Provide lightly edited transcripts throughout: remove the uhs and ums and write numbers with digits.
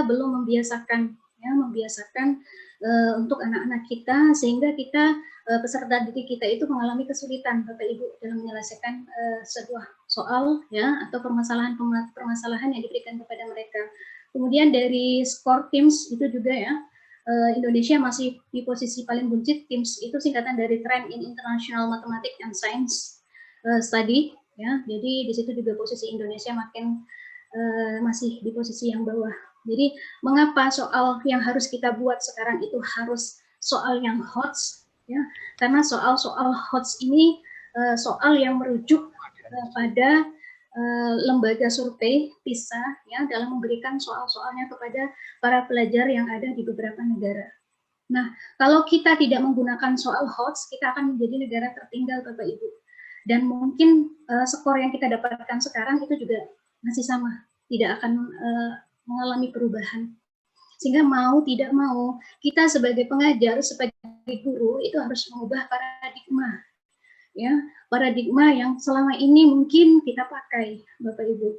belum membiasakan, ya, untuk anak-anak kita, sehingga kita peserta didik kita itu mengalami kesulitan, Bapak Ibu, dalam menyelesaikan sebuah soal, ya, atau permasalahan yang diberikan kepada mereka. Kemudian dari skor TIMSS itu juga, ya, Indonesia masih di posisi paling buncit. TIMSS itu singkatan dari Trend in International Mathematics and Science Study, ya. Jadi di situ juga posisi Indonesia masih di posisi yang bawah. Jadi mengapa soal yang harus kita buat sekarang itu harus soal yang HOTS, ya? Karena soal-soal HOTS ini soal yang merujuk pada lembaga survei PISA, ya, dalam memberikan soal-soalnya kepada para pelajar yang ada di beberapa negara. Nah, kalau kita tidak menggunakan soal HOTS, kita akan menjadi negara tertinggal, Bapak Ibu. Dan mungkin skor yang kita dapatkan sekarang itu juga masih sama, tidak akan mengalami perubahan. Sehingga mau tidak mau, kita sebagai pengajar, sebagai guru, itu harus mengubah paradigma, ya, paradigma yang selama ini mungkin kita pakai, Bapak Ibu.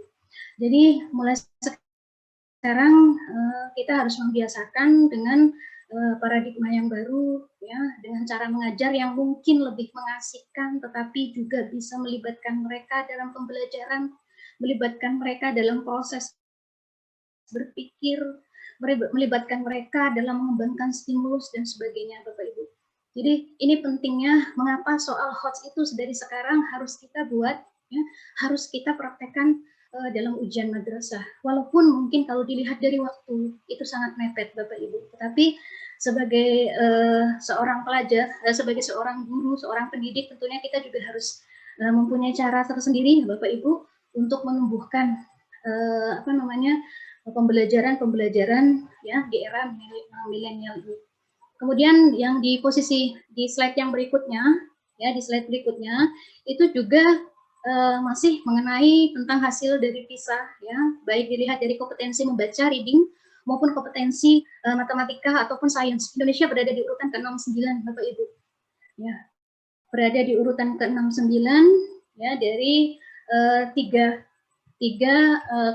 Jadi mulai sekarang kita harus membiasakan dengan paradigma yang baru, ya, dengan cara mengajar yang mungkin lebih mengasihkan, tetapi juga bisa melibatkan mereka dalam pembelajaran, melibatkan mereka dalam proses berpikir, melibatkan mereka dalam mengembangkan stimulus dan sebagainya, Bapak Ibu. Jadi ini pentingnya mengapa soal HOTS itu dari sekarang harus kita buat, ya, harus kita praktekkan dalam ujian madrasah. Walaupun mungkin kalau dilihat dari waktu itu sangat mepet, Bapak Ibu. Tetapi sebagai seorang pelajar, sebagai seorang guru, seorang pendidik, tentunya kita juga harus mempunyai cara tersendiri, Bapak Ibu, untuk menumbuhkan pembelajaran ya di era milenial ini. Kemudian yang di slide yang berikutnya, ya, di slide berikutnya itu juga masih mengenai tentang hasil dari PISA, ya, baik dilihat dari kompetensi membaca reading maupun kompetensi matematika ataupun sains. Indonesia berada di urutan ke-69, Bapak Ibu. Ya, berada di urutan ke-69, ya, dari tiga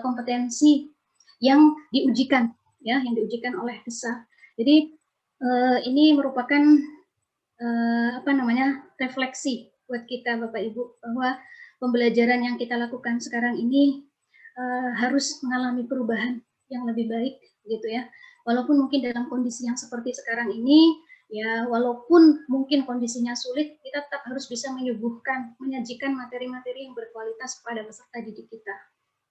kompetensi yang diujikan, ya, yang diujikan oleh PISA. Jadi ini merupakan refleksi buat kita, Bapak Ibu, bahwa pembelajaran yang kita lakukan sekarang ini harus mengalami perubahan yang lebih baik, gitu ya. Walaupun mungkin dalam kondisi yang seperti sekarang ini, ya, walaupun mungkin kondisinya sulit, kita tetap harus bisa menyajikan materi-materi yang berkualitas kepada peserta didik kita.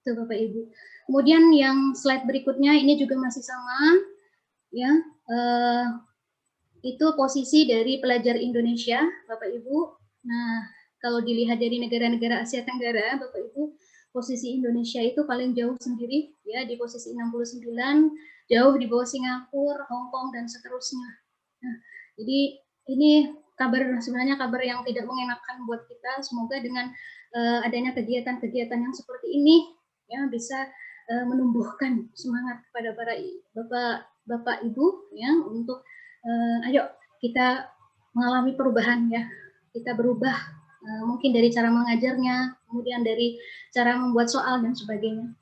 Itu, Bapak Ibu. Kemudian yang slide berikutnya ini juga masih sama, ya, itu posisi dari pelajar Indonesia, Bapak Ibu. Nah, kalau dilihat dari negara-negara Asia Tenggara, Bapak Ibu, posisi Indonesia itu paling jauh sendiri, ya, di posisi 69, jauh di bawah Singapura, Hong Kong, dan seterusnya. Nah, jadi ini sebenarnya kabar yang tidak mengenakan buat kita. Semoga dengan adanya kegiatan-kegiatan yang seperti ini, ya, bisa menumbuhkan semangat kepada para bapak ibu, ya, untuk ayo kita mengalami perubahan, ya, kita berubah, mungkin dari cara mengajarnya, kemudian dari cara membuat soal dan sebagainya.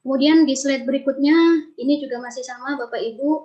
Kemudian di slide berikutnya ini juga masih sama, Bapak Ibu.